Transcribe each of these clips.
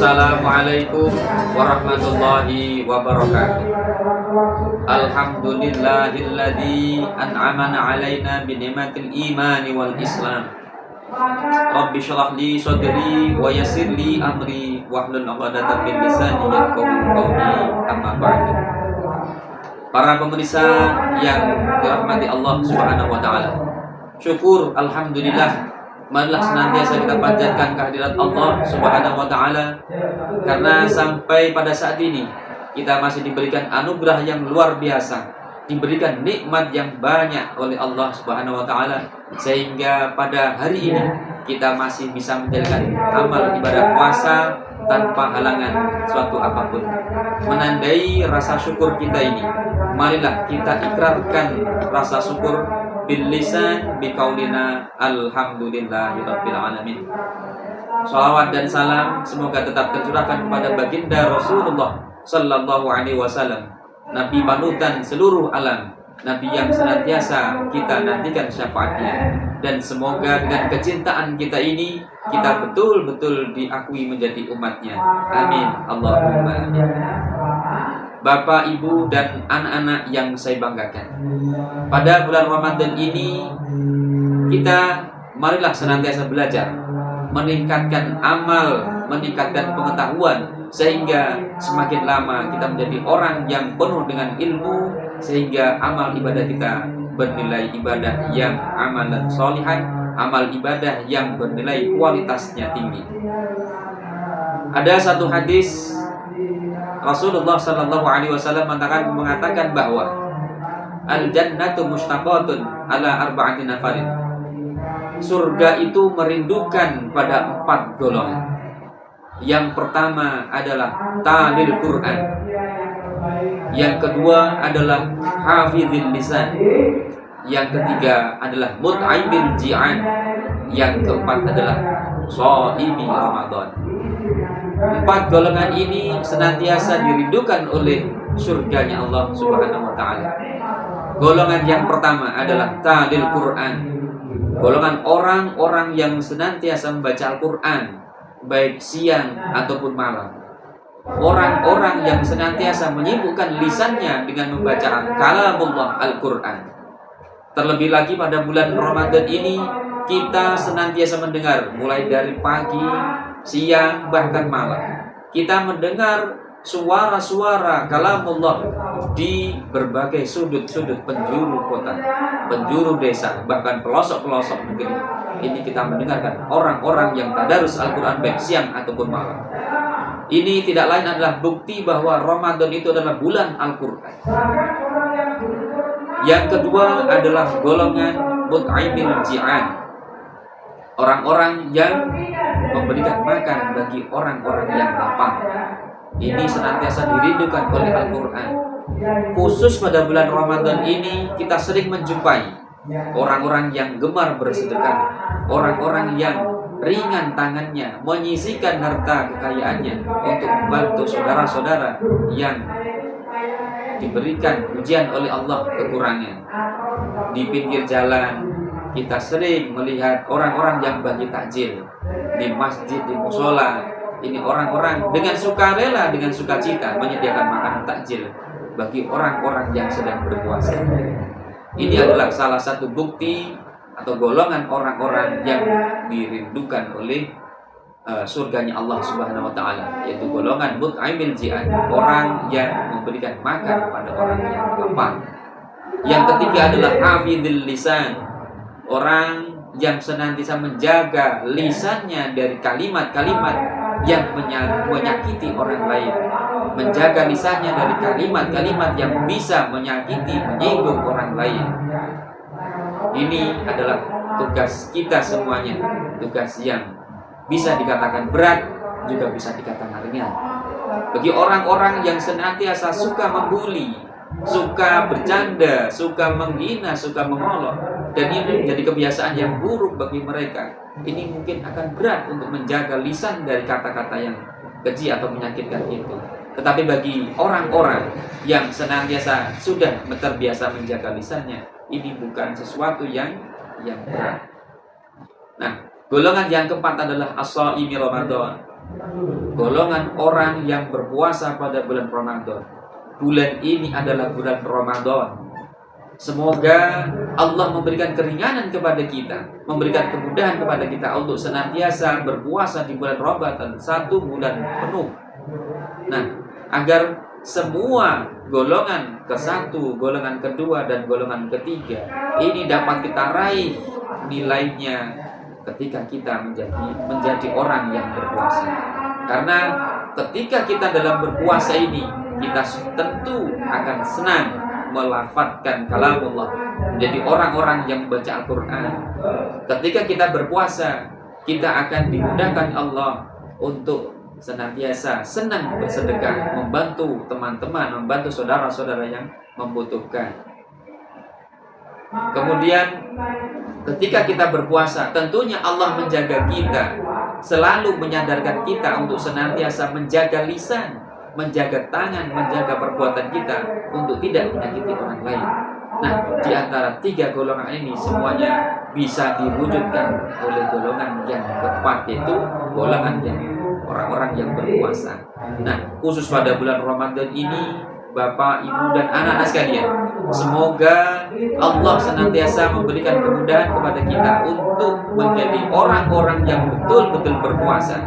Assalamualaikum warahmatullahi wabarakatuh. Alhamdulillahilladzi an'amana alaina bi ni'matil imani wal islam. Rabbi shrah li sadri wa yassir li amri wahlul 'uqdatam min lisani yafqahu qawli, amma ba'du. Para pemirsa yang dirahmati Allah Subhanahu wa taala. Syukur alhamdulillah, marilah senantiasa kita panjatkan kehadirat Allah Subhanahu wa taala, karena sampai pada saat ini kita masih diberikan anugerah yang luar biasa, diberikan nikmat yang banyak oleh Allah Subhanahu wa taala, sehingga pada hari ini kita masih bisa menjalankan amal ibadah puasa tanpa halangan suatu apapun. Menandai rasa syukur kita ini, marilah kita ikrarkan rasa syukur bil lisan bi qaulina alhamdulillahirabbil alamin. Shalawat dan salam semoga tetap tercurahkan kepada baginda Rasulullah sallallahu alaihi wasallam, nabi panutan seluruh alam, nabi yang senantiasa kita nantikan syafaatnya, dan semoga dengan kecintaan kita ini kita betul-betul diakui menjadi umatnya. Amin Allahumma amin. Bapak, Ibu, dan anak-anak yang saya banggakan, pada bulan Ramadan ini kita marilah senantiasa belajar, meningkatkan amal, meningkatkan pengetahuan, sehingga semakin lama kita menjadi orang yang penuh dengan ilmu, sehingga amal ibadah kita bernilai ibadah yang amalan sholihan, amal ibadah yang bernilai kualitasnya tinggi. Ada satu hadis Rasulullah sallallahu alaihi wasallam mengatakan bahwa al-jannatu mushtaqatun ala arba'ati nafarin. Surga itu merindukan pada 4 golongan. Yang pertama adalah talil Quran. Yang kedua adalah hafizil lisan. Yang ketiga adalah mut'imil ji'an. Yang keempat adalah shaimi Ramadan. 4 golongan ini senantiasa dirindukan oleh surganya Allah Subhanahu wa taala. Golongan yang pertama adalah talil Quran. Golongan orang-orang yang senantiasa membaca Al-Quran, baik siang ataupun malam. Orang-orang yang senantiasa menyibukkan lisannya dengan membaca kalamullah Al-Quran. Terlebih lagi pada bulan Ramadan ini kita senantiasa mendengar, mulai dari pagi, siang, bahkan malam, kita mendengar suara-suara kalamullah di berbagai sudut-sudut penjuru kota, penjuru desa, bahkan pelosok-pelosok negeri. Ini kita mendengarkan orang-orang yang tadarus Al-Quran baik siang ataupun malam. Ini tidak lain adalah bukti bahwa Ramadan itu adalah bulan Al-Quran. Yang kedua adalah golongan mut'imil ji'an. Orang-orang yang memberikan makan bagi orang-orang yang lapar. Ini senantiasa dirindukan oleh Al-Quran. Khusus pada bulan Ramadan ini kita sering menjumpai orang-orang yang gemar bersedekah, orang-orang yang ringan tangannya menyisihkan harta kekayaannya untuk membantu saudara-saudara yang diberikan ujian oleh Allah kekurangan. Di pinggir jalan kita sering melihat orang-orang yang bagi takjil di masjid, di musola. Ini orang-orang dengan sukarela, dengan sukacita menyediakan makanan takjil bagi orang-orang yang sedang berpuasa. Ini adalah salah satu bukti atau golongan orang-orang yang dirindukan oleh surganya Allah Subhanahu wa taala, yaitu golongan mut'imil ji'an, orang yang memberikan makan pada orang yang lapar. Yang ketiga adalah hafizil lisan, orang yang senantiasa menjaga lisannya dari kalimat-kalimat yang menyakiti orang lain, menjaga lisannya dari kalimat-kalimat yang bisa menyakiti, menyinggung orang lain. Ini adalah tugas kita semuanya, tugas yang bisa dikatakan berat, juga bisa dikatakan ringan. Bagi orang-orang yang senantiasa suka membuli, suka bercanda, suka menghina, suka mengolok, dan ini menjadi kebiasaan yang buruk bagi mereka, ini mungkin akan berat untuk menjaga lisan dari kata-kata yang keji atau menyakitkan itu. Tetapi bagi orang-orang yang senantiasa sudah terbiasa menjaga lisannya, ini bukan sesuatu yang berat. Nah, golongan yang keempat adalah as-shaimi Ramadan, golongan orang yang berpuasa pada bulan Ramadan. Bulan ini adalah bulan Ramadan. Semoga Allah memberikan keringanan kepada kita, memberikan kemudahan kepada kita untuk senantiasa berpuasa di bulan Ramadan, 1 bulan penuh. Nah, agar semua golongan ke-1, golongan kedua, dan golongan ketiga ini dapat kita raih nilainya ketika kita menjadi orang yang berpuasa. Karena ketika kita dalam berpuasa ini, kita tentu akan senang melafadzkan kalamullah, menjadi orang-orang yang membaca Al-Quran. Ketika kita berpuasa, kita akan dimudahkan Allah untuk senantiasa senang bersedekah, membantu teman-teman, membantu saudara-saudara yang membutuhkan. Kemudian ketika kita berpuasa, tentunya Allah menjaga kita, selalu menyadarkan kita untuk senantiasa menjaga lisan, menjaga tangan, menjaga perbuatan kita untuk tidak menyakiti orang lain. Nah, di antara 3 golongan ini semuanya bisa diwujudkan oleh golongan yang keempat, yaitu golongan yang orang-orang yang berpuasa. Nah, khusus pada bulan Ramadan ini, Bapak, Ibu, dan anak-anak sekalian, semoga Allah senantiasa memberikan kemudahan kepada kita untuk menjadi orang-orang yang betul-betul berpuasa.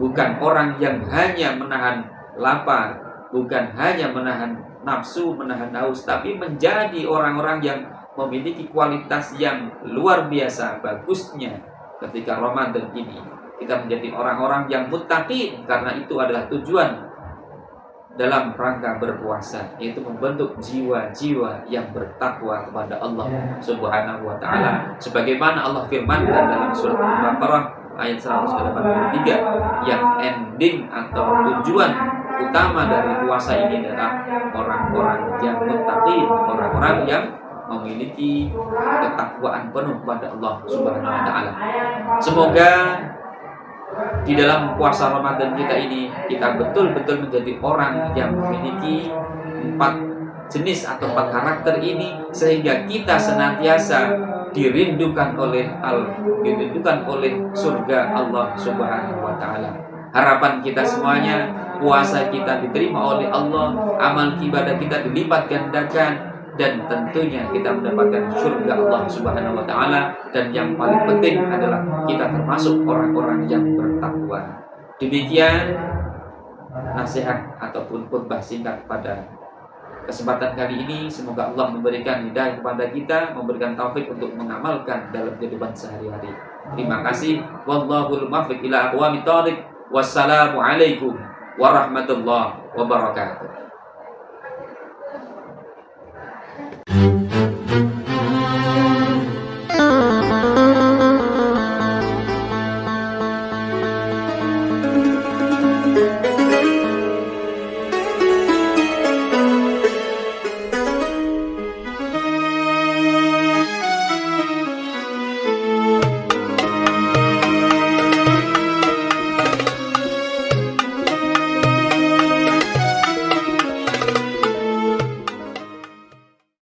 Bukan orang yang hanya menahan lapar, bukan hanya menahan nafsu, menahan haus, tapi menjadi orang-orang yang memiliki kualitas yang luar biasa bagusnya ketika Ramadan ini. Kita menjadi orang-orang yang muttaqin, karena itu adalah tujuan dalam rangka berpuasa, yaitu membentuk jiwa-jiwa yang bertakwa kepada Allah Subhanahu wa ta'ala, sebagaimana Allah firmankan dalam surat Al-Baqarah ayat 183, yang ending atau tujuan utama dari puasa ini adalah orang-orang yang muttaqin, orang-orang yang memiliki ketakwaan penuh kepada Allah Subhanahu wa ta'ala. Semoga di dalam puasa Ramadan kita ini, kita betul-betul menjadi orang yang memiliki 4 jenis atau 4 karakter ini, sehingga kita senantiasa dirindukan oleh surga Allah Subhanahu wa ta'ala. Harapan kita semuanya, puasa kita diterima oleh Allah, amal ibadah kita dilipat gandakan, dan tentunya kita mendapatkan surga Allah Subhanahu wa ta'ala. Dan yang paling penting adalah kita termasuk orang-orang yang bertakwa. Demikian nasihat ataupun khutbah singkat pada kesempatan kali ini. Semoga Allah memberikan hidayah kepada kita, memberikan taufik untuk mengamalkan dalam kehidupan sehari-hari. Terima kasih. Wallahul muwaffiq ila aqwamit thoriq. Wassalamualaikum warahmatullahi wabarakatuh.